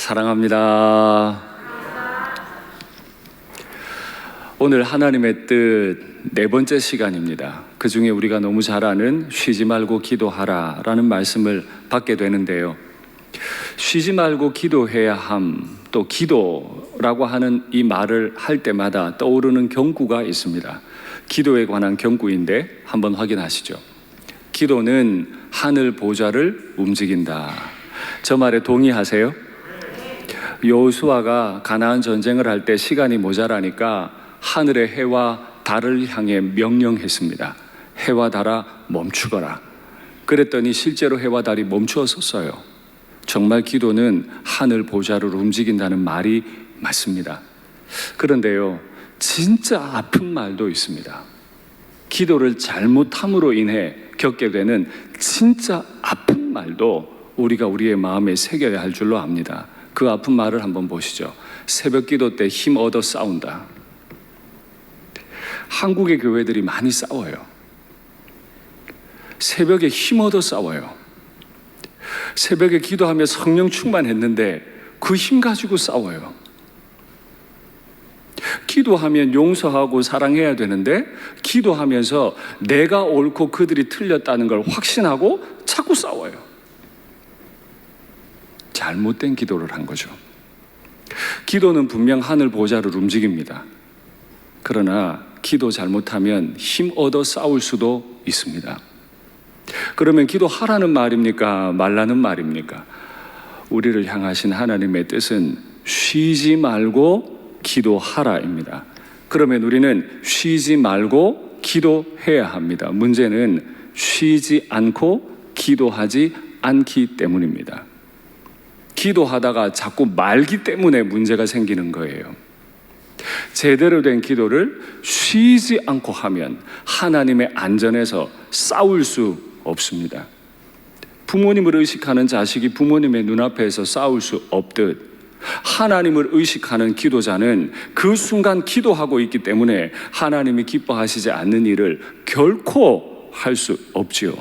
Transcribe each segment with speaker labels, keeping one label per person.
Speaker 1: 사랑합니다. 오늘 하나님의 뜻 네 번째 시간입니다. 그 중에 우리가 너무 잘 아는 쉬지 말고 기도하라 라는 말씀을 받게 되는데요. 쉬지 말고 기도해야 함, 또 기도라고 하는 이 말을 할 때마다 떠오르는 경구가 있습니다. 기도에 관한 경구인데 한번 확인하시죠. 기도는 하늘 보좌를 움직인다. 저 말에 동의하세요? 여호수아가 가나안 전쟁을 할 때 시간이 모자라니까 하늘의 해와 달을 향해 명령했습니다. 해와 달아 멈추거라. 그랬더니 실제로 해와 달이 멈추었었어요. 정말 기도는 하늘 보좌를 움직인다는 말이 맞습니다. 그런데요, 진짜 아픈 말도 있습니다. 기도를 잘못함으로 인해 겪게 되는 진짜 아픈 말도 우리가 우리의 마음에 새겨야 할 줄로 압니다. 그 아픈 말을 한번 보시죠. 새벽 기도 때 힘 얻어 싸운다. 한국의 교회들이 많이 싸워요. 새벽에 힘 얻어 싸워요. 새벽에 기도하며 성령 충만했는데 그 힘 가지고 싸워요. 기도하면 용서하고 사랑해야 되는데 기도하면서 내가 옳고 그들이 틀렸다는 걸 확신하고 자꾸 싸워요. 잘못된 기도를 한 거죠. 기도는 분명 하늘 보좌를 움직입니다. 그러나 기도 잘못하면 힘 얻어 싸울 수도 있습니다. 그러면 기도하라는 말입니까? 말라는 말입니까? 우리를 향하신 하나님의 뜻은 쉬지 말고 기도하라입니다. 그러면 우리는 쉬지 말고 기도해야 합니다. 문제는 쉬지 않고 기도하지 않기 때문입니다. 기도하다가 자꾸 말기 때문에 문제가 생기는 거예요. 제대로 된 기도를 쉬지 않고 하면 하나님의 안전에서 싸울 수 없습니다. 부모님을 의식하는 자식이 부모님의 눈앞에서 싸울 수 없듯 하나님을 의식하는 기도자는 그 순간 기도하고 있기 때문에 하나님이 기뻐하시지 않는 일을 결코 할 수 없지요.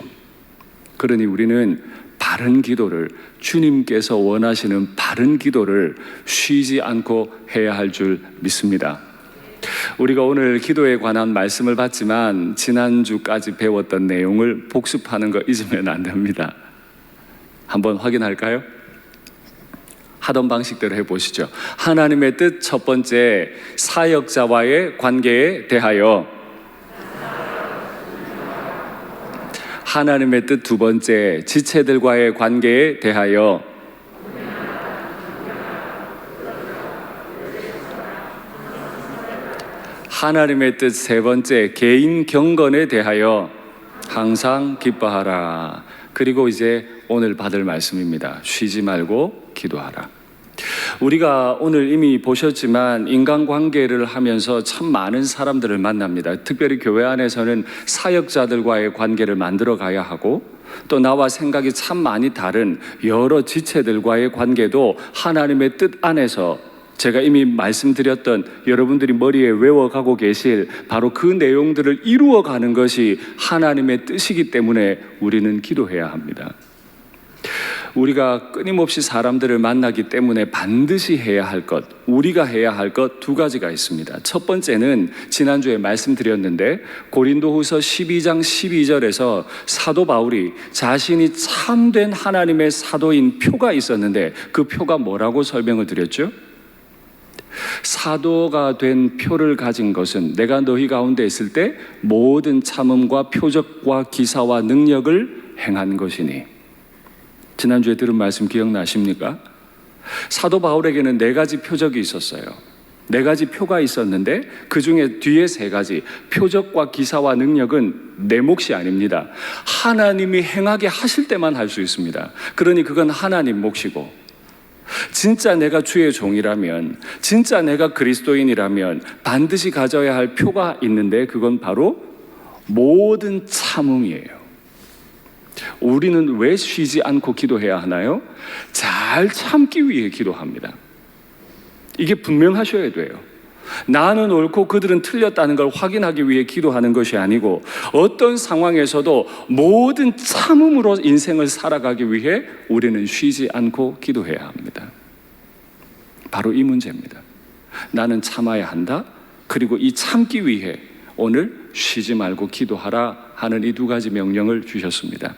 Speaker 1: 그러니 우리는 바른 기도를, 주님께서 원하시는 바른 기도를 쉬지 않고 해야 할 줄 믿습니다. 우리가 오늘 기도에 관한 말씀을 받지만 지난주까지 배웠던 내용을 복습하는 거 잊으면 안 됩니다. 한번 확인할까요? 하던 방식대로 해보시죠. 하나님의 뜻 첫 번째, 사역자와의 관계에 대하여. 하나님의 뜻 두 번째, 지체들과의 관계에 대하여. 하나님의 뜻 세 번째, 개인 경건에 대하여 항상 기뻐하라. 그리고 이제 오늘 받을 말씀입니다. 쉬지 말고 기도하라. 우리가 오늘 이미 보셨지만 인간관계를 하면서 참 많은 사람들을 만납니다. 특별히 교회 안에서는 사역자들과의 관계를 만들어 가야 하고 또 나와 생각이 참 많이 다른 여러 지체들과의 관계도 하나님의 뜻 안에서 제가 이미 말씀드렸던 여러분들이 머리에 외워가고 계실 바로 그 내용들을 이루어가는 것이 하나님의 뜻이기 때문에 우리는 기도해야 합니다. 우리가 끊임없이 사람들을 만나기 때문에 반드시 해야 할 것, 우리가 해야 할 것 두 가지가 있습니다. 첫 번째는 지난주에 말씀드렸는데 고린도후서 12장 12절에서 사도 바울이 자신이 참된 하나님의 사도인 표가 있었는데 그 표가 뭐라고 설명을 드렸죠? 사도가 된 표를 가진 것은 내가 너희 가운데 있을 때 모든 참음과 표적과 기사와 능력을 행한 것이니. 지난주에 들은 말씀 기억나십니까? 사도 바울에게는 네 가지 표적이 있었어요. 네 가지 표가 있었는데 그 중에 뒤에 세 가지 표적과 기사와 능력은 내 몫이 아닙니다. 하나님이 행하게 하실 때만 할 수 있습니다. 그러니 그건 하나님 몫이고, 진짜 내가 주의 종이라면, 진짜 내가 그리스도인이라면 반드시 가져야 할 표가 있는데 그건 바로 모든 참음이에요. 우리는 왜 쉬지 않고 기도해야 하나요? 잘 참기 위해 기도합니다. 이게 분명하셔야 돼요. 나는 옳고 그들은 틀렸다는 걸 확인하기 위해 기도하는 것이 아니고 어떤 상황에서도 모든 참음으로 인생을 살아가기 위해 우리는 쉬지 않고 기도해야 합니다. 바로 이 문제입니다. 나는 참아야 한다. 그리고 이 참기 위해 오늘 쉬지 말고 기도하라 하는 이 두 가지 명령을 주셨습니다.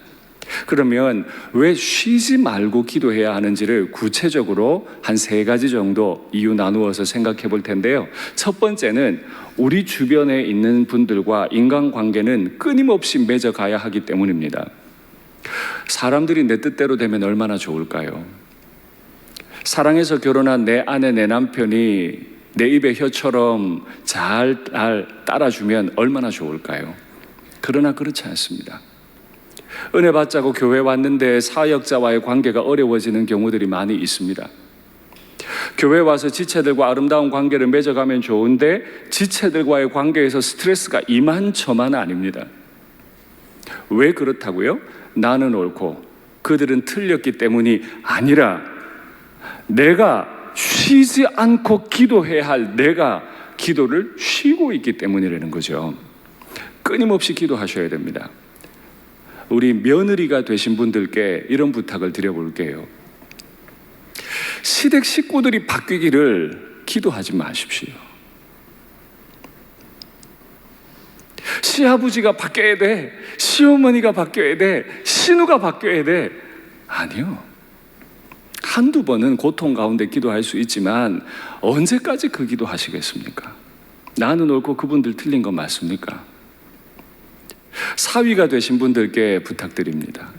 Speaker 1: 그러면 왜 쉬지 말고 기도해야 하는지를 구체적으로 한 세 가지 정도 이유 나누어서 생각해 볼 텐데요. 첫 번째는 우리 주변에 있는 분들과 인간관계는 끊임없이 맺어가야 하기 때문입니다. 사람들이 내 뜻대로 되면 얼마나 좋을까요? 사랑해서 결혼한 내 아내, 내 남편이 내 입에 혀처럼 잘 따라주면 얼마나 좋을까요? 그러나 그렇지 않습니다. 은혜 받자고 교회 왔는데 사역자와의 관계가 어려워지는 경우들이 많이 있습니다. 교회 와서 지체들과 아름다운 관계를 맺어가면 좋은데 지체들과의 관계에서 스트레스가 이만저만 아닙니다. 왜 그렇다고요? 나는 옳고 그들은 틀렸기 때문이 아니라 내가 쉬지 않고 기도해야 할 내가 기도를 쉬고 있기 때문이라는 거죠. 끊임없이 기도하셔야 됩니다. 우리 며느리가 되신 분들께 이런 부탁을 드려볼게요. 시댁 식구들이 바뀌기를 기도하지 마십시오. 시아버지가 바뀌어야 돼, 시어머니가 바뀌어야 돼, 신우가 바뀌어야 돼. 아니요. 한두 번은 고통 가운데 기도할 수 있지만 언제까지 그 기도 하시겠습니까? 나는 옳고 그분들 틀린 거 맞습니까? 사위가 되신 분들께 부탁드립니다.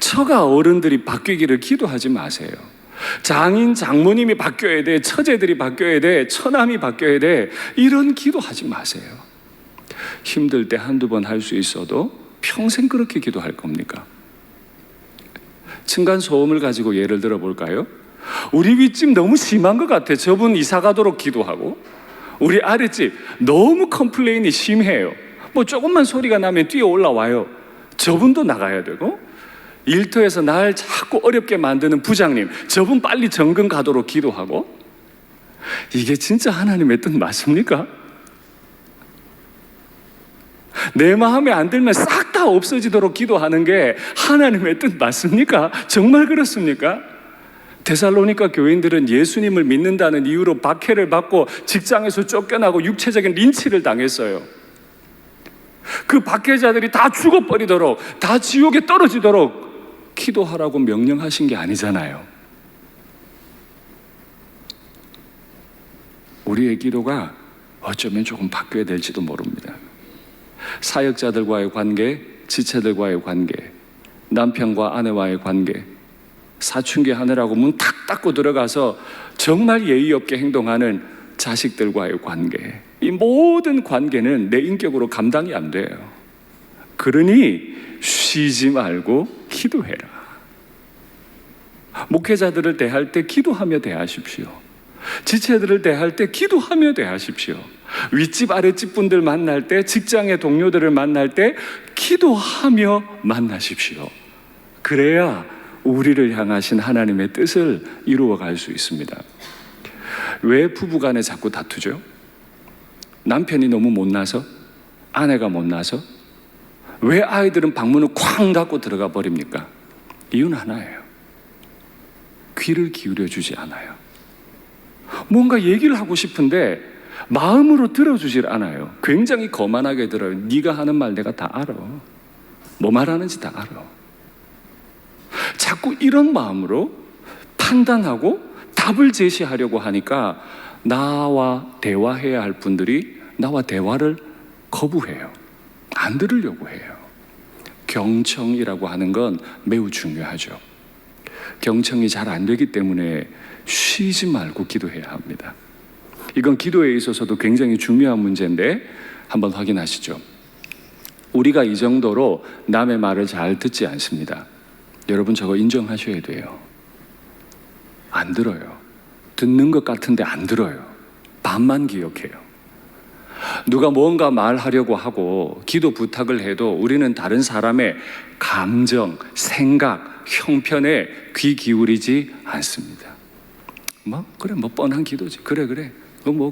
Speaker 1: 처가 어른들이 바뀌기를 기도하지 마세요. 장인, 장모님이 바뀌어야 돼, 처제들이 바뀌어야 돼, 처남이 바뀌어야 돼, 이런 기도하지 마세요. 힘들 때 한두 번 할 수 있어도 평생 그렇게 기도할 겁니까? 층간소음을 가지고 예를 들어 볼까요? 우리 윗집 너무 심한 것 같아. 저분 이사 가도록 기도하고, 우리 아랫집 너무 컴플레인이 심해요. 뭐 조금만 소리가 나면 뛰어 올라와요. 저분도 나가야 되고, 일터에서 날 자꾸 어렵게 만드는 부장님, 저분 빨리 정근 가도록 기도하고. 이게 진짜 하나님의 뜻 맞습니까? 내 마음에 안 들면 싹 다 없어지도록 기도하는 게 하나님의 뜻 맞습니까? 정말 그렇습니까? 데살로니가 교인들은 예수님을 믿는다는 이유로 박해를 받고 직장에서 쫓겨나고 육체적인 린치를 당했어요. 그 박해자들이 다 죽어버리도록, 다 지옥에 떨어지도록 기도하라고 명령하신 게 아니잖아요. 우리의 기도가 어쩌면 조금 바뀌어야 될지도 모릅니다. 사역자들과의 관계, 지체들과의 관계, 남편과 아내와의 관계, 사춘기 하느라고 문 탁 닫고 들어가서 정말 예의 없게 행동하는 자식들과의 관계, 이 모든 관계는 내 인격으로 감당이 안 돼요. 그러니 쉬지 말고 기도해라. 목회자들을 대할 때 기도하며 대하십시오. 지체들을 대할 때 기도하며 대하십시오. 윗집 아랫집 분들 만날 때, 직장의 동료들을 만날 때 기도하며 만나십시오. 그래야 우리를 향하신 하나님의 뜻을 이루어갈 수 있습니다. 왜 부부간에 자꾸 다투죠? 남편이 너무 못나서? 아내가 못나서? 왜 아이들은 방문을 쾅 닫고 들어가 버립니까? 이유는 하나예요. 귀를 기울여 주지 않아요. 뭔가 얘기를 하고 싶은데 마음으로 들어주질 않아요. 굉장히 거만하게 들어요. 네가 하는 말 내가 다 알아. 뭐 말하는지 다 알아. 자꾸 이런 마음으로 판단하고 답을 제시하려고 하니까 나와 대화해야 할 분들이 나와 대화를 거부해요. 안 들으려고 해요. 경청이라고 하는 건 매우 중요하죠. 경청이 잘 안 되기 때문에 쉬지 말고 기도해야 합니다. 이건 기도에 있어서도 굉장히 중요한 문제인데 한번 확인하시죠. 우리가 이 정도로 남의 말을 잘 듣지 않습니다. 여러분 저거 인정하셔야 돼요. 안 들어요. 듣는 것 같은데 안 들어요. 반만 기억해요. 누가 뭔가 말하려고 하고 기도 부탁을 해도 우리는 다른 사람의 감정, 생각, 형편에 귀 기울이지 않습니다. 그래 뻔한 기도지. 그래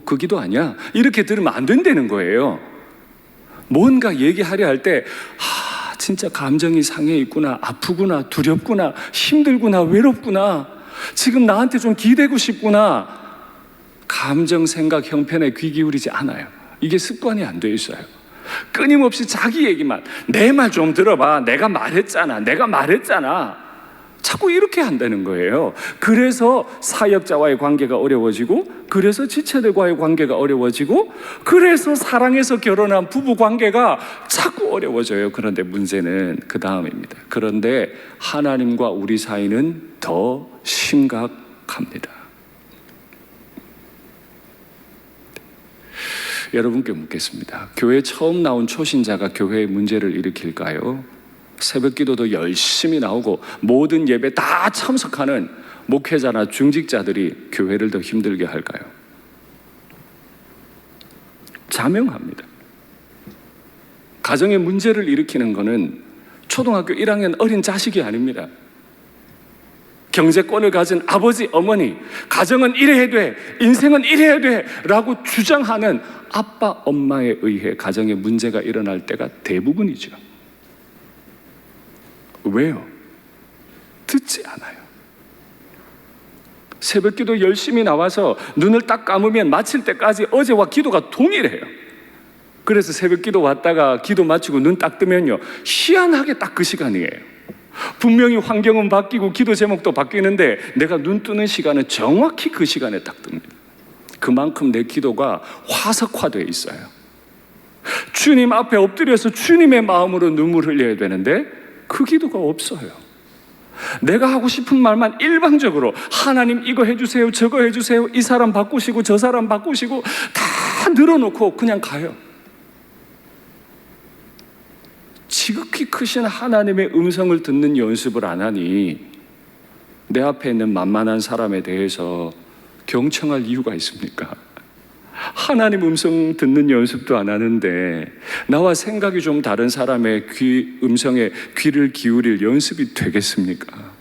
Speaker 1: 그 기도 아니야. 이렇게 들으면 안 된다는 거예요. 뭔가 얘기하려 할 때 진짜 감정이 상해 있구나, 아프구나, 두렵구나, 힘들구나, 외롭구나, 지금 나한테 좀 기대고 싶구나. 감정, 생각, 형편에 귀 기울이지 않아요. 이게 습관이 안 돼 있어요. 끊임없이 자기 얘기만, 내 말 좀 들어봐. 내가 말했잖아. 자꾸 이렇게 한다는 거예요. 그래서 사역자와의 관계가 어려워지고, 그래서 지체들과의 관계가 어려워지고, 그래서 사랑해서 결혼한 부부 관계가 자꾸 어려워져요. 그런데 문제는 그 다음입니다. 그런데 하나님과 우리 사이는 더 심각합니다. 여러분께 묻겠습니다. 교회에 처음 나온 초신자가 교회의 문제를 일으킬까요? 새벽 기도도 열심히 나오고 모든 예배 다 참석하는 목회자나 중직자들이 교회를 더 힘들게 할까요? 자명합니다. 가정의 문제를 일으키는 것은 초등학교 1학년 어린 자식이 아닙니다. 경제권을 가진 아버지, 어머니, 가정은 이래야 돼, 인생은 이래야 돼 라고 주장하는 아빠, 엄마에 의해 가정의 문제가 일어날 때가 대부분이죠. 왜요? 듣지 않아요. 새벽 기도 열심히 나와서 눈을 딱 감으면 마칠 때까지 어제와 기도가 동일해요. 그래서 새벽 기도 왔다가 기도 마치고 눈 딱 뜨면요, 희한하게 딱 그 시간이에요. 분명히 환경은 바뀌고 기도 제목도 바뀌는데 내가 눈 뜨는 시간은 정확히 그 시간에 딱 뜹니다. 그만큼 내 기도가 화석화되어 있어요. 주님 앞에 엎드려서 주님의 마음으로 눈물 흘려야 되는데 그 기도가 없어요. 내가 하고 싶은 말만 일방적으로 하나님 이거 해주세요, 저거 해주세요, 이 사람 바꾸시고 저 사람 바꾸시고 다 늘어놓고 그냥 가요. 지극히 크신 하나님의 음성을 듣는 연습을 안 하니 내 앞에 있는 만만한 사람에 대해서 경청할 이유가 있습니까? 하나님 음성 듣는 연습도 안 하는데 나와 생각이 좀 다른 사람의 음성에 귀를 기울일 연습이 되겠습니까?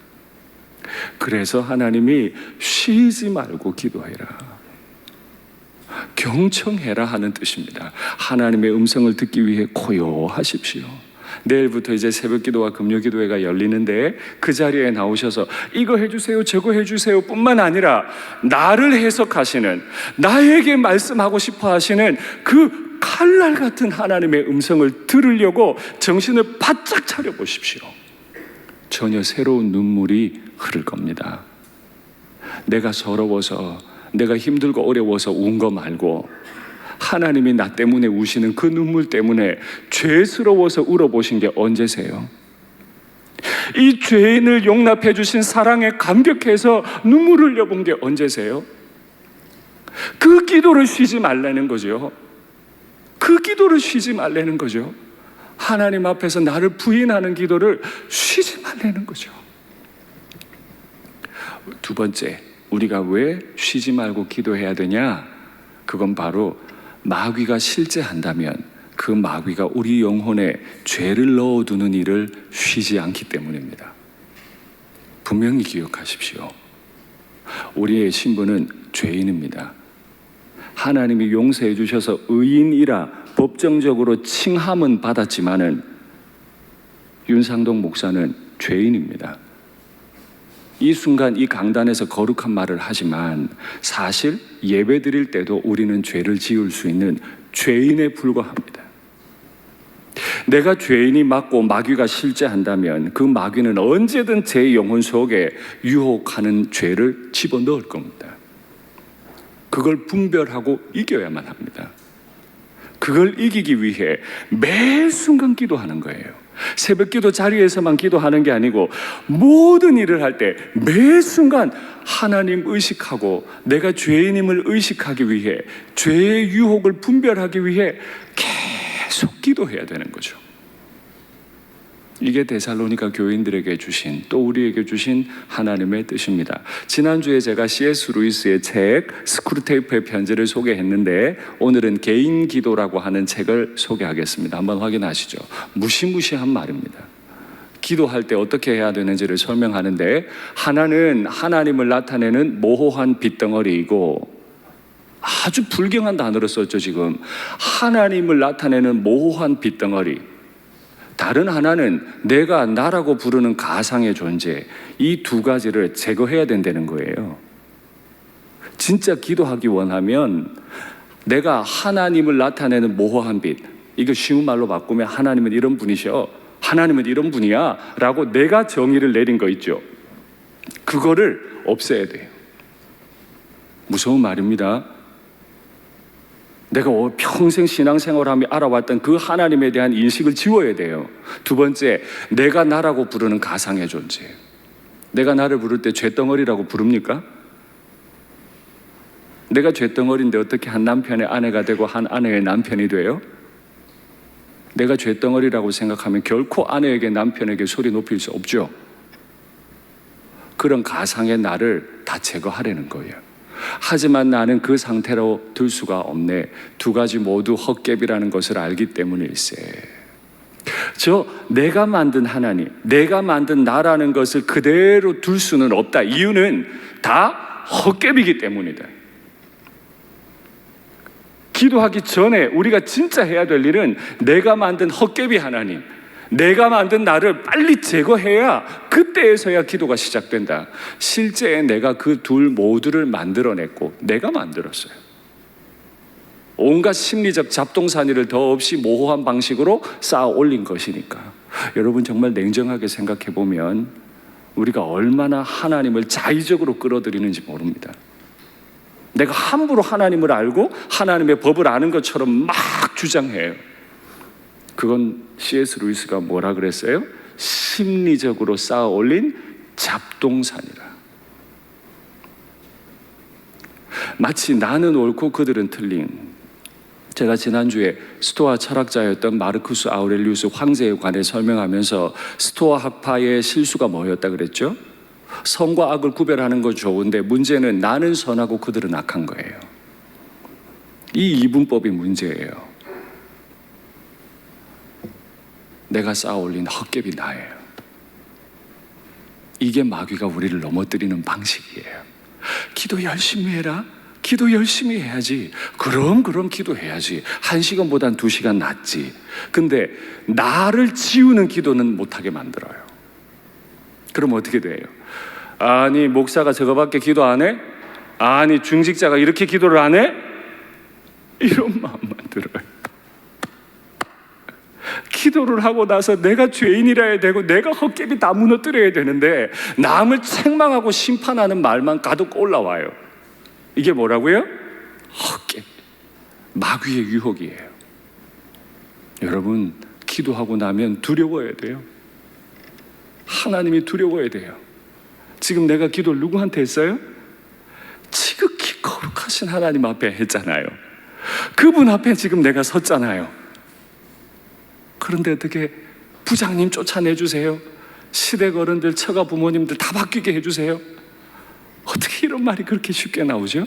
Speaker 1: 그래서 하나님이 쉬지 말고 기도해라, 경청해라 하는 뜻입니다. 하나님의 음성을 듣기 위해 고요하십시오. 내일부터 이제 새벽 기도와 금요 기도회가 열리는데 그 자리에 나오셔서 이거 해주세요, 저거 해주세요 뿐만 아니라 나를 해석하시는, 나에게 말씀하고 싶어 하시는 그 칼날 같은 하나님의 음성을 들으려고 정신을 바짝 차려 보십시오. 전혀 새로운 눈물이 흐를 겁니다. 내가 서러워서, 내가 힘들고 어려워서 운 거 말고 하나님이 나 때문에 우시는 그 눈물 때문에 죄스러워서 울어보신 게 언제세요? 이 죄인을 용납해 주신 사랑에 감격해서 눈물을 흘려본 게 언제세요? 그 기도를 쉬지 말라는 거죠. 그 기도를 쉬지 말라는 거죠. 하나님 앞에서 나를 부인하는 기도를 쉬지 말라는 거죠. 두 번째, 우리가 왜 쉬지 말고 기도해야 되냐? 그건 바로 마귀가 실제한다면 그 마귀가 우리 영혼에 죄를 넣어두는 일을 쉬지 않기 때문입니다. 분명히 기억하십시오. 우리의 신분은 죄인입니다. 하나님이 용서해 주셔서 의인이라 법정적으로 칭함은 받았지만은 윤상동 목사는 죄인입니다. 이 순간 이 강단에서 거룩한 말을 하지만 사실 예배 드릴 때도 우리는 죄를 지을 수 있는 죄인에 불과합니다. 내가 죄인이 맞고 마귀가 실제한다면 그 마귀는 언제든 제 영혼 속에 유혹하는 죄를 집어넣을 겁니다. 그걸 분별하고 이겨야만 합니다. 그걸 이기기 위해 매 순간 기도하는 거예요. 새벽 기도 자리에서만 기도하는 게 아니고 모든 일을 할 때 매 순간 하나님 의식하고 내가 죄인임을 의식하기 위해, 죄의 유혹을 분별하기 위해 계속 기도해야 되는 거죠. 이게 데살로니가 교인들에게 주신, 또 우리에게 주신 하나님의 뜻입니다. 지난주에 제가 C.S. 루이스의 책 스크루테이프의 편지를 소개했는데 오늘은 개인 기도라고 하는 책을 소개하겠습니다. 한번 확인하시죠. 무시무시한 말입니다. 기도할 때 어떻게 해야 되는지를 설명하는데, 하나는 하나님을 나타내는 모호한 빗덩어리이고, 아주 불경한 단어로 썼죠. 지금 하나님을 나타내는 모호한 빗덩어리, 다른 하나는 내가 나라고 부르는 가상의 존재, 이 두 가지를 제거해야 된다는 거예요. 진짜 기도하기 원하면 내가 하나님을 나타내는 모호한 빛, 이거 쉬운 말로 바꾸면 하나님은 이런 분이셔, 하나님은 이런 분이야 라고 내가 정의를 내린 거 있죠. 그거를 없애야 돼요. 무서운 말입니다. 내가 평생 신앙생활하며 알아왔던 그 하나님에 대한 인식을 지워야 돼요. 두 번째, 내가 나라고 부르는 가상의 존재. 내가 나를 부를 때 쇳덩어리라고 부릅니까? 내가 쇳덩어리인데 어떻게 한 남편의 아내가 되고 한 아내의 남편이 돼요? 내가 쇳덩어리라고 생각하면 결코 아내에게 남편에게 소리 높일 수 없죠. 그런 가상의 나를 다 제거하려는 거예요. 하지만 나는 그 상태로 들 수가 없네. 두 가지 모두 헛개비라는 것을 알기 때문일세. 내가 만든 하나님, 내가 만든 나라는 것을 그대로 둘 수는 없다. 이유는 다 헛개비이기 때문이다. 기도하기 전에 우리가 진짜 해야 될 일은 내가 만든 헛개비 하나님, 내가 만든 나를 빨리 제거해야 그때에서야 기도가 시작된다. 실제 내가 그 둘 모두를 만들어냈고 내가 만들었어요. 온갖 심리적 잡동사니를 더 없이 모호한 방식으로 쌓아 올린 것이니까. 여러분 정말 냉정하게 생각해 보면 우리가 얼마나 하나님을 자의적으로 끌어들이는지 모릅니다. 내가 함부로 하나님을 알고 하나님의 법을 아는 것처럼 막 주장해요. 그건 C.S. 루이스가 뭐라 그랬어요? 심리적으로 쌓아 올린 잡동사니라. 마치 나는 옳고 그들은 틀린. 제가 지난주에 스토아 철학자였던 마르쿠스 아우렐리우스 황제에 관해 설명하면서 스토아 학파의 실수가 뭐였다 그랬죠? 선과 악을 구별하는 건 좋은데 문제는 나는 선하고 그들은 악한 거예요. 이 이분법이 문제예요. 내가 쌓아 올린 헛개비 나예요. 이게 마귀가 우리를 넘어뜨리는 방식이에요. 기도 열심히 해라. 기도 열심히 해야지. 그럼 기도해야지. 1시간보단 2시간 낫지. 근데 나를 지우는 기도는 못하게 만들어요. 그럼 어떻게 돼요? 아니 목사가 저거밖에 기도 안 해? 아니 중직자가 이렇게 기도를 안 해? 이런 마음만 들어요. 기도를 하고 나서 내가 죄인이라야 되고 내가 헛개비 다 무너뜨려야 되는데 남을 책망하고 심판하는 말만 가득 올라와요. 이게 뭐라고요? 헛개비. 마귀의 유혹이에요. 여러분 기도하고 나면 두려워야 돼요. 하나님이 두려워야 돼요. 지금 내가 기도를 누구한테 했어요? 지극히 거룩하신 하나님 앞에 했잖아요. 그분 앞에 지금 내가 섰잖아요. 그런데 어떻게 부장님 쫓아내주세요? 시댁 어른들, 처가 부모님들 다 바뀌게 해주세요? 어떻게 이런 말이 그렇게 쉽게 나오죠?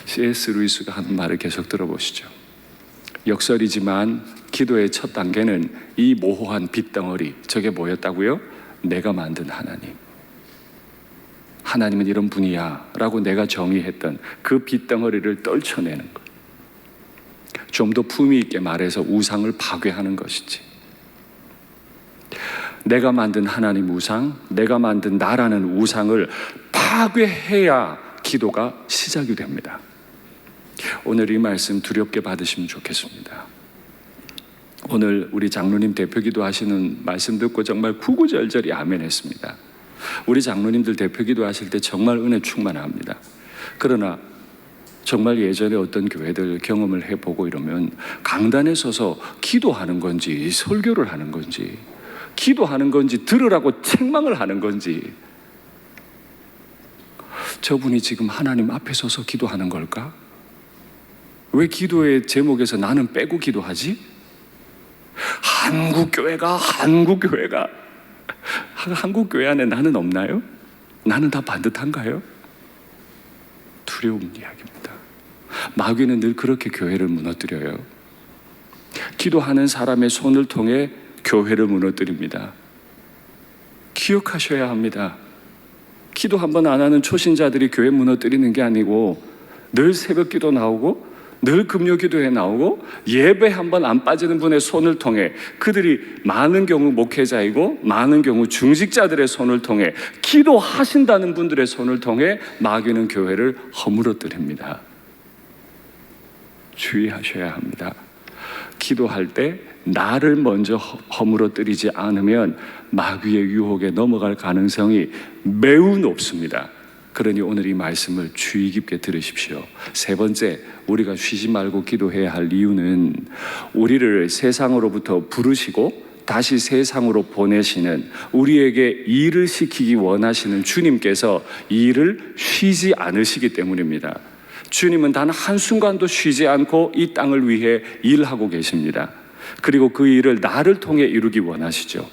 Speaker 1: C.S. 루이스가 하는 말을 계속 들어보시죠. 역설이지만 기도의 첫 단계는 이 모호한 빗덩어리, 저게 뭐였다고요? 내가 만든 하나님, 하나님은 이런 분이야 라고 내가 정의했던 그 빗덩어리를 떨쳐내는 것. 좀 더 품위 있게 말해서 우상을 파괴하는 것이지. 내가 만든 하나님 우상, 내가 만든 나라는 우상을 파괴해야 기도가 시작이 됩니다. 오늘 이 말씀 두렵게 받으시면 좋겠습니다. 오늘 우리 장로님 대표기도 하시는 말씀 듣고 정말 구구절절히 아멘 했습니다. 우리 장로님들 대표기도 하실 때 정말 은혜 충만합니다. 그러나 정말 예전에 어떤 교회들 경험을 해보고 이러면 강단에 서서 기도하는 건지 설교를 하는 건지 기도하는 건지 들으라고 책망을 하는 건지, 저분이 지금 하나님 앞에 서서 기도하는 걸까? 왜 기도의 제목에서 나는 빼고 기도하지? 한국교회가 한국교회 안에 나는 없나요? 나는 다 반듯한가요? 두려운 이야기입니다. 마귀는 늘 그렇게 교회를 무너뜨려요. 기도하는 사람의 손을 통해 교회를 무너뜨립니다. 기억하셔야 합니다. 기도 한 번 안 하는 초신자들이 교회 무너뜨리는 게 아니고 늘 새벽 기도 나오고 늘 금요 기도에 나오고 예배 한번 안 빠지는 분의 손을 통해 그들이 많은 경우 목회자이고 많은 경우 중직자들의 손을 통해 기도하신다는 분들의 손을 통해 마귀는 교회를 허물어뜨립니다. 주의하셔야 합니다. 기도할 때 나를 먼저 허물어뜨리지 않으면 마귀의 유혹에 넘어갈 가능성이 매우 높습니다. 그러니 오늘 이 말씀을 주의 깊게 들으십시오. 세 번째, 우리가 쉬지 말고 기도해야 할 이유는 우리를 세상으로부터 부르시고 다시 세상으로 보내시는, 우리에게 일을 시키기 원하시는 주님께서 일을 쉬지 않으시기 때문입니다. 주님은 단 한순간도 쉬지 않고 이 땅을 위해 일하고 계십니다. 그리고 그 일을 나를 통해 이루기 원하시죠.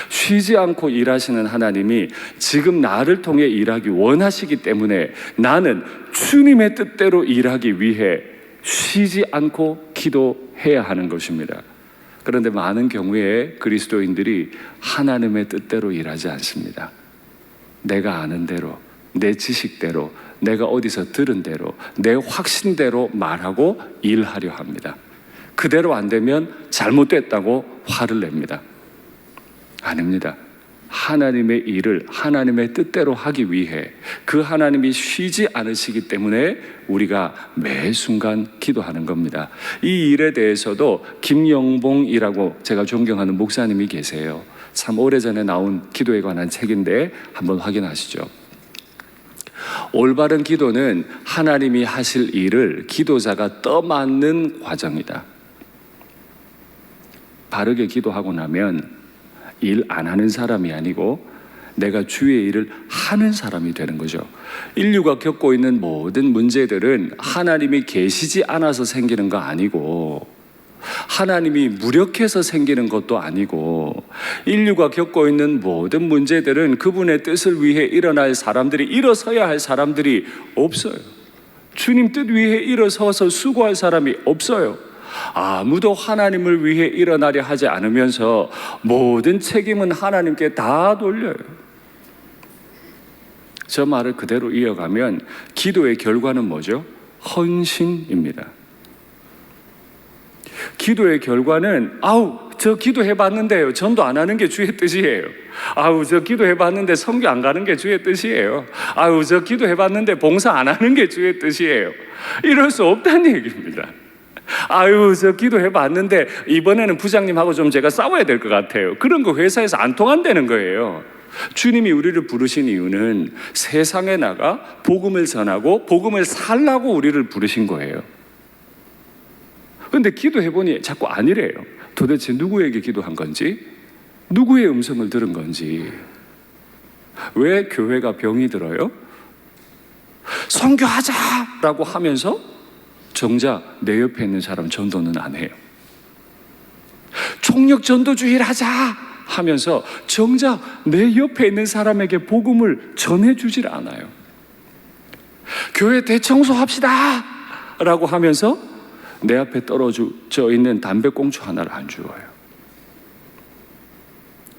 Speaker 1: 쉬지 않고 일하시는 하나님이 지금 나를 통해 일하기 원하시기 때문에 나는 주님의 뜻대로 일하기 위해 쉬지 않고 기도해야 하는 것입니다. 그런데 많은 경우에 그리스도인들이 하나님의 뜻대로 일하지 않습니다. 내가 아는 대로, 내 지식대로, 내가 어디서 들은 대로, 내 확신대로 말하고 일하려 합니다. 그대로 안 되면 잘못됐다고 화를 냅니다. 아닙니다. 하나님의 일을 하나님의 뜻대로 하기 위해 그 하나님이 쉬지 않으시기 때문에 우리가 매 순간 기도하는 겁니다. 이 일에 대해서도 김영봉이라고 제가 존경하는 목사님이 계세요. 참 오래전에 나온 기도에 관한 책인데 한번 확인하시죠. 올바른 기도는 하나님이 하실 일을 기도자가 떠맡는 과정이다. 바르게 기도하고 나면 일 안 하는 사람이 아니고 내가 주의 일을 하는 사람이 되는 거죠. 인류가 겪고 있는 모든 문제들은 하나님이 계시지 않아서 생기는 거 아니고, 하나님이 무력해서 생기는 것도 아니고, 인류가 겪고 있는 모든 문제들은 그분의 뜻을 위해 일어날 사람들이, 일어서야 할 사람들이 없어요. 주님 뜻 위해 일어서서 수고할 사람이 없어요. 아무도 하나님을 위해 일어나려 하지 않으면서 모든 책임은 하나님께 다 돌려요. 저 말을 그대로 이어가면 기도의 결과는 뭐죠? 헌신입니다. 기도의 결과는 저 기도해봤는데요, 전도 안 하는 게 주의 뜻이에요. 저 기도해봤는데 선교 안 가는 게 주의 뜻이에요. 저 기도해봤는데 봉사 안 하는 게 주의 뜻이에요. 이럴 수 없다는 얘기입니다. 저 기도해봤는데 이번에는 부장님하고 좀 제가 싸워야 될 것 같아요. 그런 거 회사에서 안 통한다는 거예요. 주님이 우리를 부르신 이유는 세상에 나가 복음을 전하고 복음을 살라고 우리를 부르신 거예요. 그런데 기도해보니 자꾸 아니래요. 도대체 누구에게 기도한 건지, 누구의 음성을 들은 건지. 왜 교회가 병이 들어요? 선교하자라고 하면서 정작 내 옆에 있는 사람 전도는 안 해요. 총력 전도주의를 하자 하면서 정작 내 옆에 있는 사람에게 복음을 전해주질 않아요. 교회 대청소합시다 라고 하면서 내 앞에 떨어져 있는 담배꽁초 하나를 안 주어요.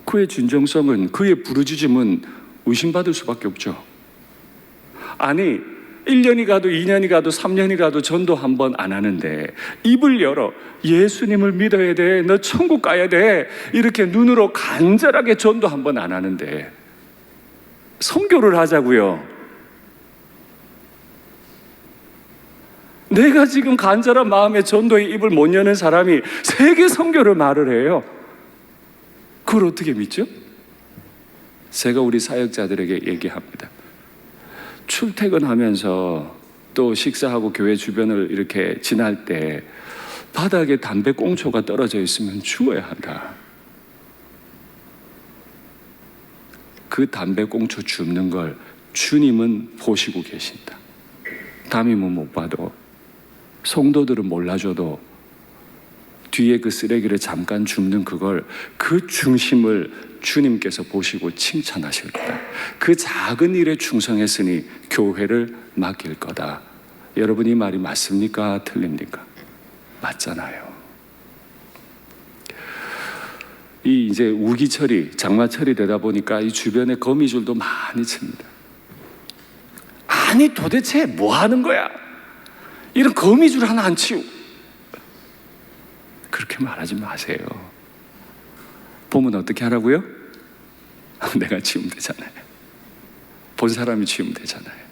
Speaker 1: 그의 진정성은, 그의 부르짖음은 의심받을 수밖에 없죠. 아니 1년이 가도 2년이 가도 3년이 가도 전도 한 번 안 하는데 입을 열어 예수님을 믿어야 돼, 너 천국 가야 돼, 이렇게 눈으로 간절하게 전도 한 번 안 하는데 선교를 하자고요. 내가 지금 간절한 마음에 전도에 입을 못 여는 사람이 세계 선교를 말을 해요. 그걸 어떻게 믿죠? 제가 우리 사역자들에게 얘기합니다. 출퇴근하면서 또 식사하고 교회 주변을 이렇게 지날 때 바닥에 담배꽁초가 떨어져 있으면 주워야 한다. 그 담배꽁초 줍는 걸 주님은 보시고 계신다. 담임은 못 봐도, 성도들은 몰라줘도 뒤에 그 쓰레기를 잠깐 줍는 그걸, 그 중심을 주님께서 보시고 칭찬하실 거다. 그 작은 일에 충성했으니 교회를 맡길 거다. 여러분, 이 말이 맞습니까? 틀립니까? 맞잖아요. 이 이제 우기철이, 장마철이 되다 보니까 이 주변에 거미줄도 많이 칩니다. 아니 도대체 뭐 하는 거야? 이런 거미줄 하나 안 치우. 그렇게 말하지 마세요. 보면 어떻게 하라고요? 내가 치우면 되잖아요. 본 사람이 치우면 되잖아요.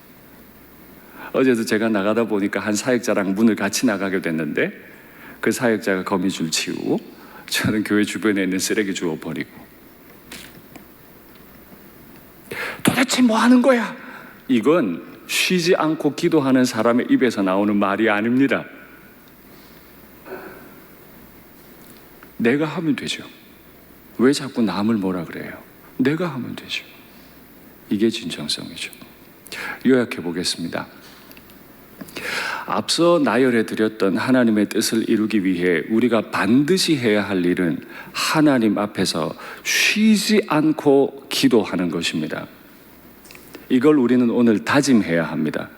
Speaker 1: 어제도 제가 나가다 보니까 한 사역자랑 문을 같이 나가게 됐는데 그 사역자가 거미줄 치우고 저는 교회 주변에 있는 쓰레기 주워 버리고. 도대체 뭐 하는 거야? 이건 쉬지 않고 기도하는 사람의 입에서 나오는 말이 아닙니다. 내가 하면 되죠. 왜 자꾸 남을 뭐라 그래요? 내가 하면 되죠. 이게 진정성이죠. 요약해 보겠습니다. 앞서 나열해 드렸던 하나님의 뜻을 이루기 위해 우리가 반드시 해야 할 일은 하나님 앞에서 쉬지 않고 기도하는 것입니다. 이걸 우리는 오늘 다짐해야 합니다.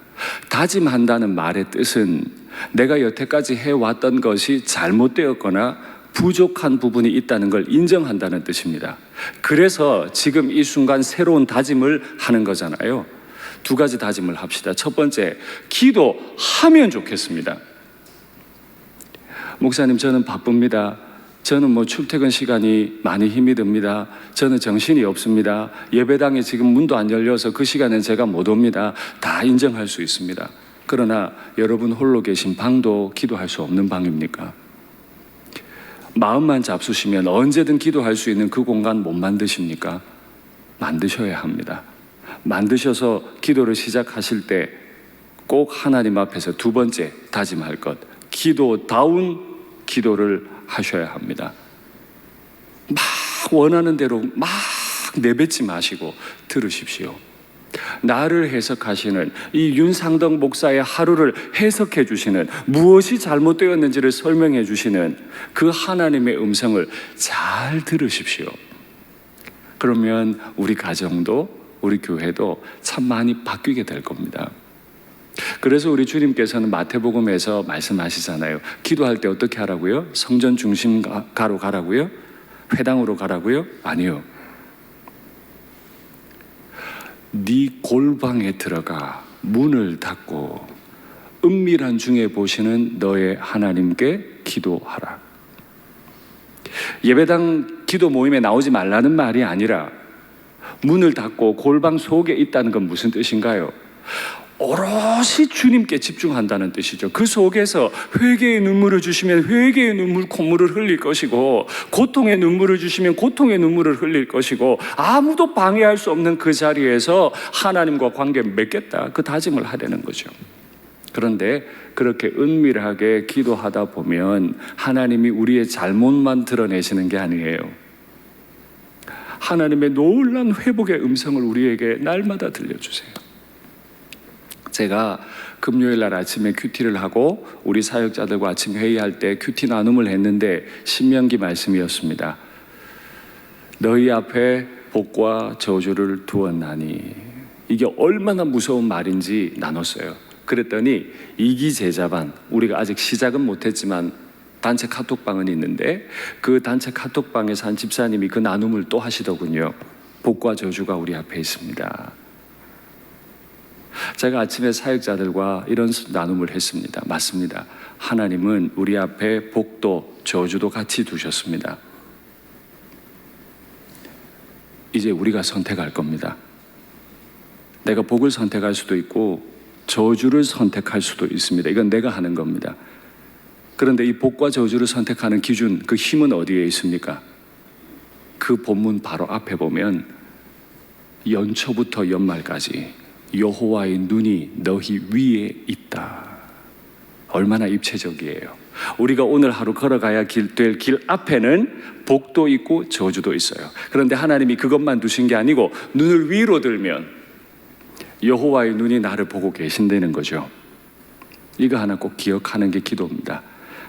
Speaker 1: 다짐한다는 말의 뜻은 내가 여태까지 해왔던 것이 잘못되었거나 부족한 부분이 있다는 걸 인정한다는 뜻입니다. 그래서 지금 이 순간 새로운 다짐을 하는 거잖아요. 두 가지 다짐을 합시다. 첫 번째, 기도하면 좋겠습니다. 목사님, 저는 바쁩니다. 저는 출퇴근 시간이 많이 힘이 듭니다. 저는 정신이 없습니다. 예배당에 지금 문도 안 열려서 그 시간엔 제가 못 옵니다. 다 인정할 수 있습니다. 그러나 여러분 홀로 계신 방도 기도할 수 없는 방입니까? 마음만 잡수시면 언제든 기도할 수 있는 그 공간 못 만드십니까? 만드셔야 합니다. 만드셔서 기도를 시작하실 때 꼭 하나님 앞에서 두 번째 다짐할 것, 기도다운 기도를 하셔야 합니다. 막 원하는 대로 막 내뱉지 마시고 들으십시오. 나를 해석하시는 이 윤상덕 목사의 하루를 해석해 주시는, 무엇이 잘못되었는지를 설명해 주시는 그 하나님의 음성을 잘 들으십시오. 그러면 우리 가정도 우리 교회도 참 많이 바뀌게 될 겁니다. 그래서 우리 주님께서는 마태복음에서 말씀하시잖아요. 기도할 때 어떻게 하라고요? 성전 중심가로 가라고요? 회당으로 가라고요? 아니요. 네 골방에 들어가 문을 닫고 은밀한 중에 보시는 너의 하나님께 기도하라. 예배당 기도 모임에 나오지 말라는 말이 아니라 문을 닫고 골방 속에 있다는 건 무슨 뜻인가요? 오롯이 주님께 집중한다는 뜻이죠. 그 속에서 회개의 눈물을 주시면 회개의 콧물을 흘릴 것이고, 고통의 눈물을 주시면 고통의 눈물을 흘릴 것이고, 아무도 방해할 수 없는 그 자리에서 하나님과 관계 맺겠다, 그 다짐을 하려는 거죠. 그런데 그렇게 은밀하게 기도하다 보면 하나님이 우리의 잘못만 드러내시는 게 아니에요. 하나님의 놀라운 회복의 음성을 우리에게 날마다 들려주세요. 제가 금요일 날 아침에 큐티를 하고 우리 사역자들과 아침 회의할 때 큐티 나눔을 했는데 신명기 말씀이었습니다. 너희 앞에 복과 저주를 두었나니. 이게 얼마나 무서운 말인지 나눴어요. 그랬더니 이기 제자반, 우리가 아직 시작은 못했지만 단체 카톡방은 있는데 그 단체 카톡방에서 한 집사님이 그 나눔을 또 하시더군요. 복과 저주가 우리 앞에 있습니다. 제가 아침에 사역자들과 이런 나눔을 했습니다. 맞습니다. 하나님은 우리 앞에 복도 저주도 같이 두셨습니다. 이제 우리가 선택할 겁니다. 내가 복을 선택할 수도 있고 저주를 선택할 수도 있습니다. 이건 내가 하는 겁니다. 그런데 이 복과 저주를 선택하는 기준, 그 힘은 어디에 있습니까? 그 본문 바로 앞에 보면 연초부터 연말까지 여호와의 눈이 너희 위에 있다. 얼마나 입체적이에요. 우리가 오늘 하루 걸어가야 될 길 앞에는 복도 있고 저주도 있어요. 그런데 하나님이 그것만 두신 게 아니고 눈을 위로 들면 여호와의 눈이 나를 보고 계신다는 거죠. 이거 하나 꼭 기억하는 게 기도입니다.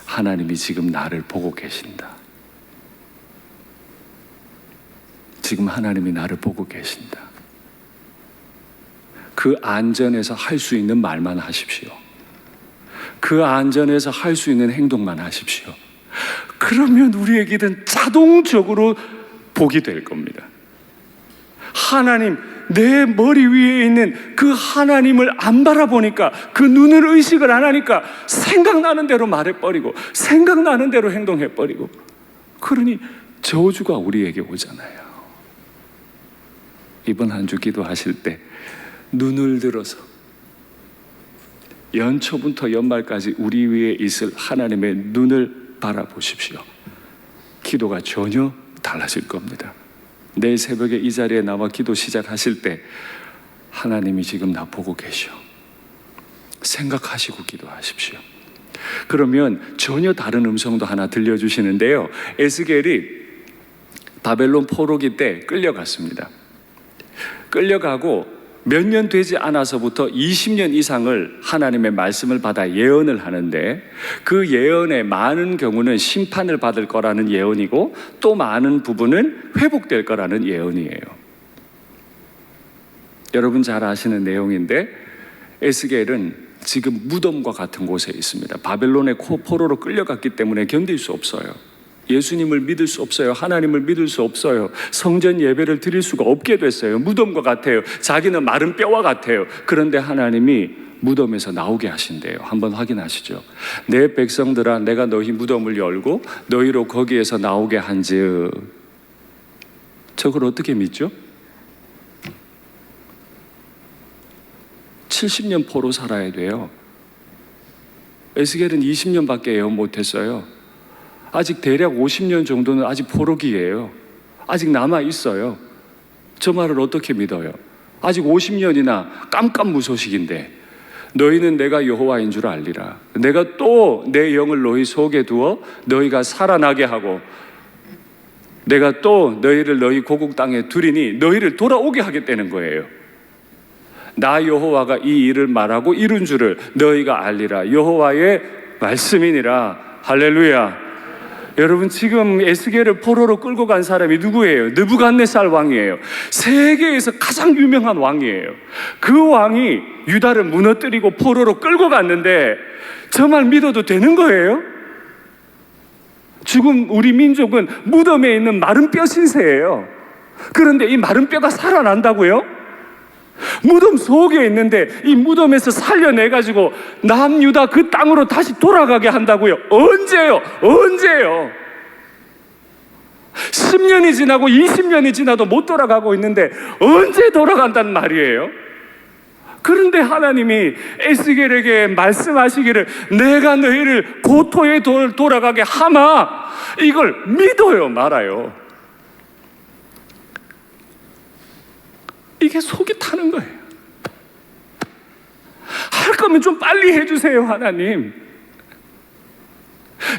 Speaker 1: 하나님이 지금 나를 보고 계신다. 지금 하나님이 나를 보고 계신다. 그 안전에서 할 수 있는 말만 하십시오. 그 안전에서 할 수 있는 행동만 하십시오. 그러면 우리의 길은 자동적으로 복이 될 겁니다. 하나님, 내 머리 위에 있는 그 하나님을 안 바라보니까, 그 눈을 의식을 안 하니까 생각나는 대로 말해버리고 생각나는 대로 행동해버리고, 그러니 저주가 우리에게 오잖아요. 이번 한 주 기도하실 때 눈을 들어서 연초부터 연말까지 우리 위에 있을 하나님의 눈을 바라보십시오. 기도가 전혀 달라질 겁니다. 내일 새벽에 이 자리에 나와 기도 시작하실 때 하나님이 지금 나 보고 계셔 생각하시고 기도하십시오. 그러면 전혀 다른 음성도 하나 들려주시는데요. 에스겔이 바벨론 포로기 때 끌려갔습니다. 끌려가고 몇 년 되지 않아서부터 20년 이상을 하나님의 말씀을 받아 예언을 하는데, 그 예언의 많은 경우는 심판을 받을 거라는 예언이고 또 많은 부분은 회복될 거라는 예언이에요. 여러분 잘 아시는 내용인데, 에스겔은 지금 무덤과 같은 곳에 있습니다. 바벨론의 포로로 끌려갔기 때문에 견딜 수 없어요. 예수님을 믿을 수 없어요. 하나님을 믿을 수 없어요. 성전 예배를 드릴 수가 없게 됐어요. 무덤과 같아요. 자기는 마른 뼈와 같아요. 그런데 하나님이 무덤에서 나오게 하신대요. 한번 확인하시죠. 내 백성들아, 내가 너희 무덤을 열고 너희로 거기에서 나오게 한즉. 저걸 어떻게 믿죠? 70년 포로 살아야 돼요. 에스겔은 20년밖에 예언 못했어요. 아직 대략 50년 정도는 아직 포로기예요. 아직 남아있어요. 저 말을 어떻게 믿어요? 아직 50년이나 깜깜무소식인데, 너희는 내가 여호와인 줄 알리라. 내가 또 내 영을 너희 속에 두어 너희가 살아나게 하고, 내가 또 너희를 너희 고국 땅에 두리니 너희를 돌아오게 하겠다는 거예요. 나 여호와가 이 일을 말하고 이룬 줄을 너희가 알리라. 여호와의 말씀이니라. 할렐루야. 여러분, 지금 에스겔을 포로로 끌고 간 사람이 누구예요? 느부갓네살 왕이에요. 세계에서 가장 유명한 왕이에요. 그 왕이 유다를 무너뜨리고 포로로 끌고 갔는데 저 말 믿어도 되는 거예요? 지금 우리 민족은 무덤에 있는 마른 뼈 신세예요. 그런데 이 마른 뼈가 살아난다고요? 무덤 속에 있는데 이 무덤에서 살려내가지고 남유다 그 땅으로 다시 돌아가게 한다고요? 언제요? 언제요? 10년이 지나고 20년이 지나도 못 돌아가고 있는데 언제 돌아간단 말이에요? 그런데 하나님이 에스겔에게 말씀하시기를 내가 너희를 고토에 돌아가게 하마, 이걸 믿어요 말아요? 이게 속이 타는 거예요. 할 거면 좀 빨리 해주세요 하나님.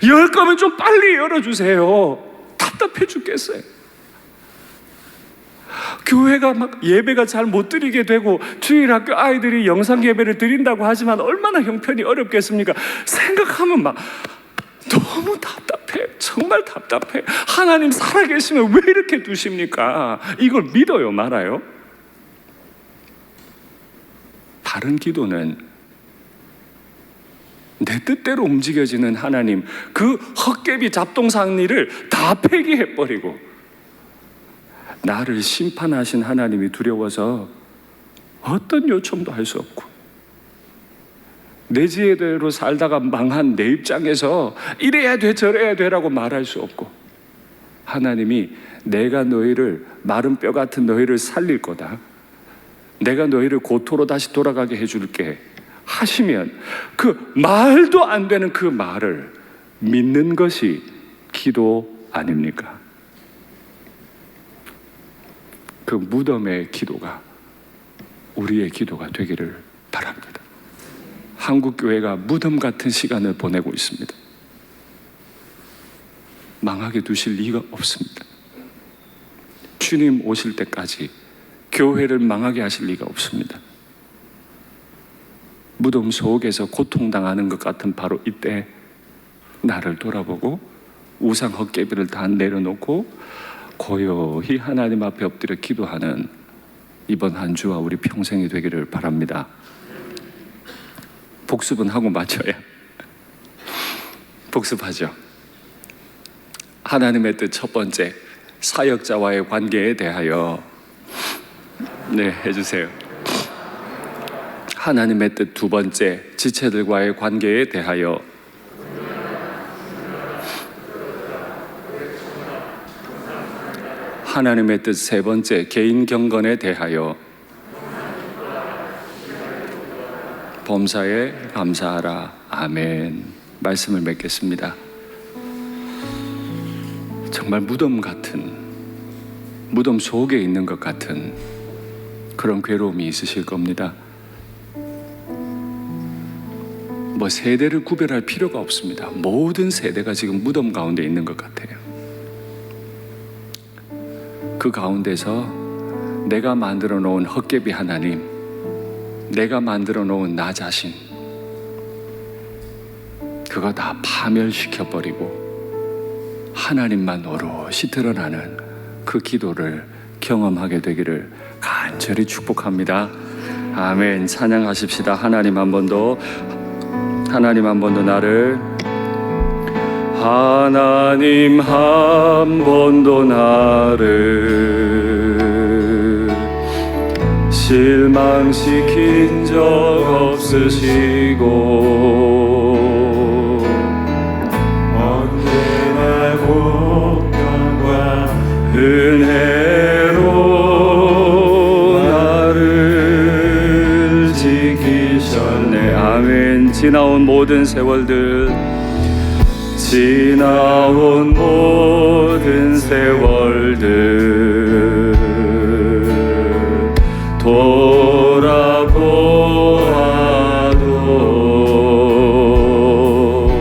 Speaker 1: 열 거면 좀 빨리 열어주세요. 답답해 죽겠어요. 교회가 막 예배가 잘 못 드리게 되고 주일학교 아이들이 영상 예배를 드린다고 하지만 얼마나 형편이 어렵겠습니까? 생각하면 막 너무 답답해. 정말 답답해. 하나님 살아계시면 왜 이렇게 두십니까? 이걸 믿어요 말아요? 다른 기도는 내 뜻대로 움직여지는 하나님, 그 헛개비 잡동사니를 다 폐기해버리고 나를 심판하신 하나님이 두려워서 어떤 요청도 할 수 없고, 내 지혜대로 살다가 망한 내 입장에서 이래야 돼 저래야 돼라고 말할 수 없고, 하나님이 내가 너희를 마른 뼈 같은 너희를 살릴 거다, 내가 너희를 고토로 다시 돌아가게 해줄게 하시면 그 말도 안 되는 그 말을 믿는 것이 기도 아닙니까? 그 무덤의 기도가 우리의 기도가 되기를 바랍니다. 한국교회가 무덤 같은 시간을 보내고 있습니다. 망하게 두실 리가 없습니다. 주님 오실 때까지 교회를 망하게 하실 리가 없습니다. 무덤 속에서 고통당하는 것 같은 바로 이때 나를 돌아보고 우상 헛개비를 다 내려놓고 고요히 하나님 앞에 엎드려 기도하는 이번 한 주와 우리 평생이 되기를 바랍니다. 복습은 하고 마쳐야 복습하죠. 하나님의 뜻 첫 번째, 사역자와의 관계에 대하여 네, 해주세요. 하나님의 뜻 두 번째, 지체들과의 관계에 대하여. 하나님의 뜻 세 번째, 개인 경건에 대하여. 범사에 감사하라. 아멘. 말씀을 맺겠습니다. 정말 무덤 같은, 무덤 속에 있는 것 같은 그런 괴로움이 있으실 겁니다. 뭐 세대를 구별할 필요가 없습니다. 모든 세대가 지금 무덤 가운데 있는 것 같아요. 그 가운데서 내가 만들어 놓은 헛개비 하나님, 내가 만들어 놓은 나 자신, 그거 다 파멸시켜 버리고 하나님만 오롯이 드러나는 그 기도를 경험하게 되기를 간절히 축복합니다. 아멘. 찬양하십시다. 하나님 한 번 더 나를, 하나님 한 번 더 나를 실망시킨 적 없으시고 언제나 공평과 은혜로 나를 지키셨네. 아멘. 지나온 모든 세월들, 지나온 모든 세월들 돌아보아도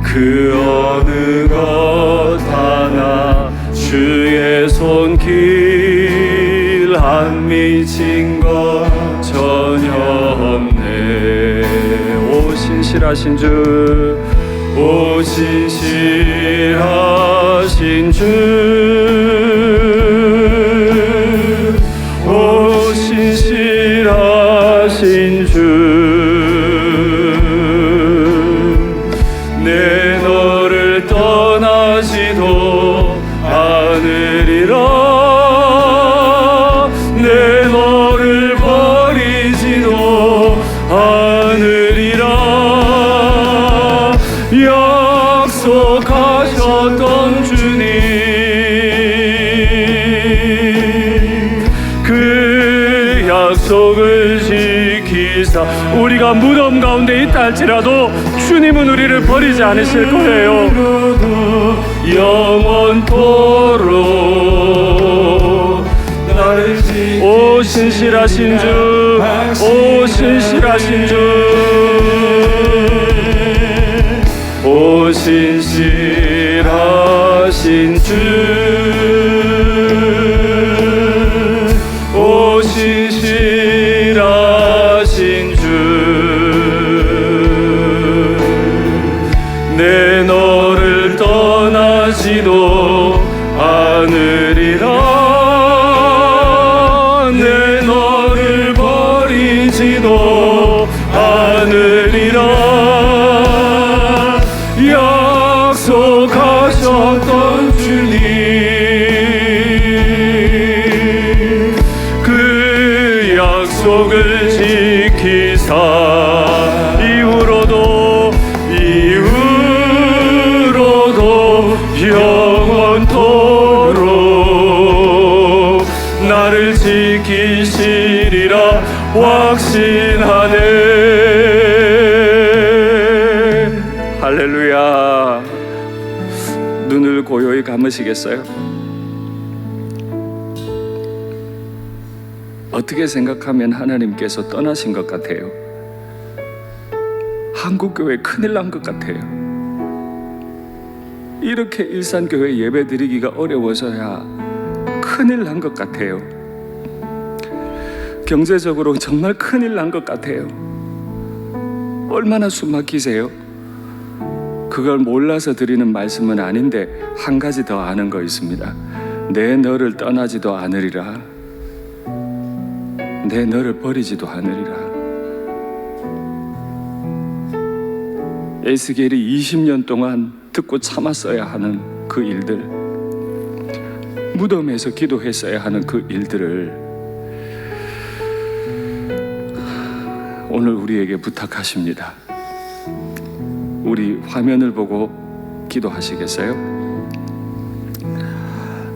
Speaker 1: 그 어느 것 하나 주의 손길 안 미친 것 전혀 없네. 오 신실하신 주, 오 신실하신 주, 오 신실하신 주, 내 너를 떠나지도 않으리라, 내 너를 버리지도 않으리라. 약속하셨던 주님, 그 약속을 지키사 우리가 무덤 가운데 있다 할지라도 주님은 우리를 버리지 않으실 거예요. 영원토록 나를 지키사. 오 신실하신 주, 오 신실하신 주, 오 신실하신 주, 오 신실하신 주, 내 너를 떠나지도 않으리라, 내 너를 버리지도 않으리라. 약속하셨던 주님, 그 약속을 지키사 이후로도 영원토록 나를 지키시리라 확신하네. 할렐루야. 눈을 고요히 감으시겠어요? 어떻게 생각하면 하나님께서 떠나신 것 같아요? 한국교회 큰일 난 것 같아요. 이렇게 일산교회 예배 드리기가 어려워서야 큰일 난 것 같아요. 경제적으로 정말 큰일 난 것 같아요. 얼마나 숨 막히세요? 그걸 몰라서 드리는 말씀은 아닌데 한 가지 더 아는 거 있습니다. 내 너를 떠나지도 않으리라, 내 너를 버리지도 않으리라. 에스겔이 20년 동안 듣고 참았어야 하는 그 일들, 무덤에서 기도했어야 하는 그 일들을 오늘 우리에게 부탁하십니다. 우리 화면을 보고 기도하시겠어요?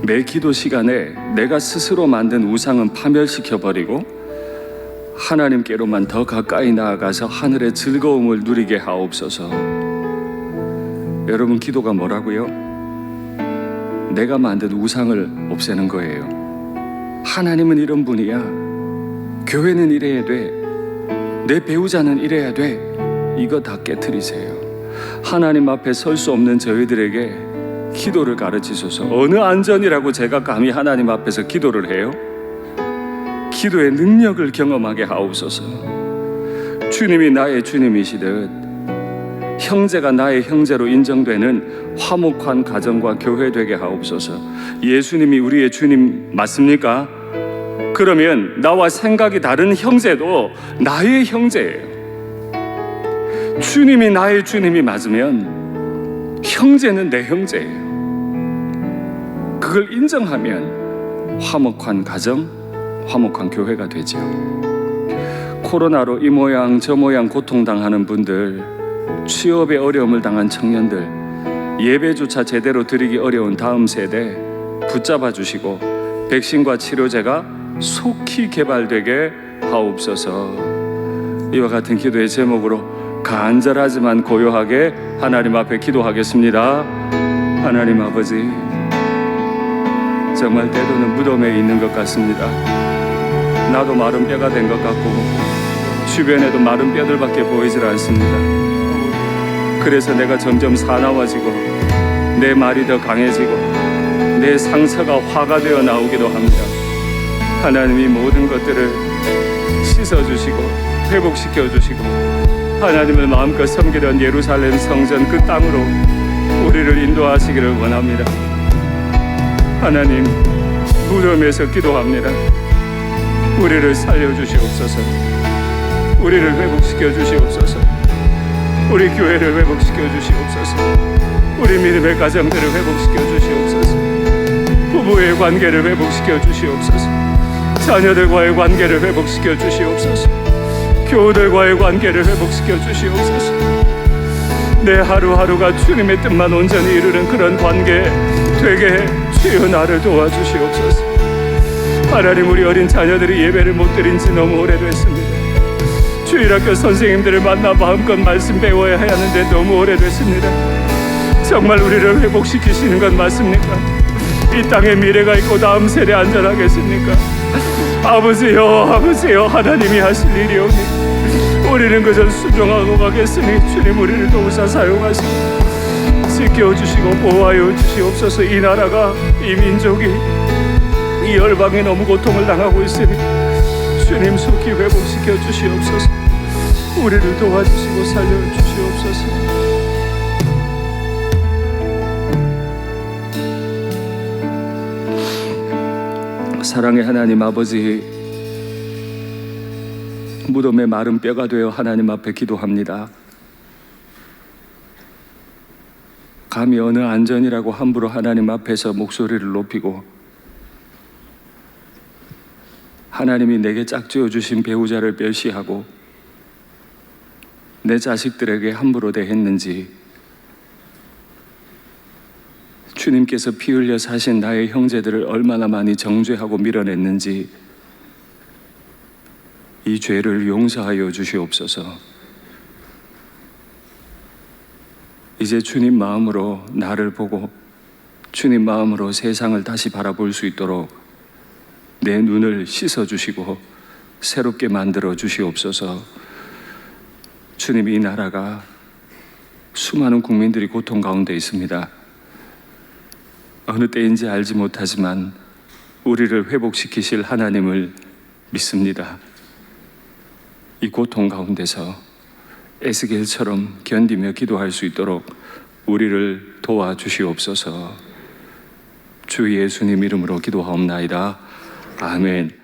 Speaker 1: 매 기도 시간에 내가 스스로 만든 우상은 파멸시켜버리고 하나님께로만 더 가까이 나아가서 하늘의 즐거움을 누리게 하옵소서. 여러분, 기도가 뭐라고요? 내가 만든 우상을 없애는 거예요. 하나님은 이런 분이야. 교회는 이래야 돼. 내 배우자는 이래야 돼. 이거 다 깨트리세요. 하나님 앞에 설 수 없는 저희들에게 기도를 가르치소서. 어느 안전이라고 제가 감히 하나님 앞에서 기도를 해요? 기도의 능력을 경험하게 하옵소서. 주님이 나의 주님이시듯 형제가 나의 형제로 인정되는 화목한 가정과 교회 되게 하옵소서. 예수님이 우리의 주님 맞습니까? 그러면 나와 생각이 다른 형제도 나의 형제예요. 주님이 나의 주님이 맞으면 형제는 내 형제예요. 그걸 인정하면 화목한 가정, 화목한 교회가 되죠. 코로나로 이 모양 저 모양 고통당하는 분들, 취업에 어려움을 당한 청년들, 예배조차 제대로 드리기 어려운 다음 세대 붙잡아 주시고 백신과 치료제가 속히 개발되게 하옵소서. 이와 같은 기도의 제목으로 간절하지만 고요하게 하나님 앞에 기도하겠습니다. 하나님 아버지, 정말 때로는 무덤에 있는 것 같습니다. 나도 마른 뼈가 된 것 같고 주변에도 마른 뼈들밖에 보이질 않습니다. 그래서 내가 점점 사나워지고 내 말이 더 강해지고 내 상처가 화가 되어 나오기도 합니다. 하나님이 모든 것들을 씻어주시고 회복시켜주시고 하나님을 마음껏 섬기던 예루살렘 성전 그 땅으로 우리를 인도하시기를 원합니다. 하나님, 무덤에서 기도합니다. 우리를 살려주시옵소서. 우리를 회복시켜 주시옵소서. 우리 교회를 회복시켜 주시옵소서. 우리 믿음의 가정들을 회복시켜 주시옵소서. 부부의 관계를 회복시켜 주시옵소서. 자녀들과의 관계를 회복시켜 주시옵소서. 교우들과의 관계를 회복시켜 주시옵소서. 내 하루하루가 주님의 뜻만 온전히 이루는 그런 관계 되게 주여 나를 도와주시옵소서. 하나님, 우리 어린 자녀들이 예배를 못 드린 지 너무 오래됐습니다. 주일학교 선생님들을 만나 마음껏 말씀 배워야 하는데 너무 오래됐습니다. 정말 우리를 회복시키시는 건 맞습니까? 이 땅에 미래가 있고 다음 세대 안전하겠습니까? 아버지여, 아버지여, 하나님이 하실 일이오니 우리는 그저 순종하고 가겠으니 주님 우리를 도우사 사용하시고 지켜주시고 보호하여 주시옵소서. 이 나라가, 이 민족이, 이 열방에 너무 고통을 당하고 있으니 주님 속히 회복시켜 주시옵소서. 우리를 도와주시고 살려주시옵소서. 사랑의 하나님 아버지, 무덤의 마른 뼈가 되어 하나님 앞에 기도합니다. 감히 어느 안전이라고 함부로 하나님 앞에서 목소리를 높이고 하나님이 내게 짝지어 주신 배우자를 멸시하고 내 자식들에게 함부로 대했는지, 주님께서 피 흘려 사신 나의 형제들을 얼마나 많이 정죄하고 밀어냈는지 이 죄를 용서하여 주시옵소서. 이제 주님 마음으로 나를 보고 주님 마음으로 세상을 다시 바라볼 수 있도록 내 눈을 씻어주시고 새롭게 만들어 주시옵소서. 주님, 이 나라가 수많은 국민들이 고통 가운데 있습니다. 어느 때인지 알지 못하지만 우리를 회복시키실 하나님을 믿습니다. 이 고통 가운데서 에스겔처럼 견디며 기도할 수 있도록 우리를 도와주시옵소서. 주 예수님 이름으로 기도하옵나이다. 아멘.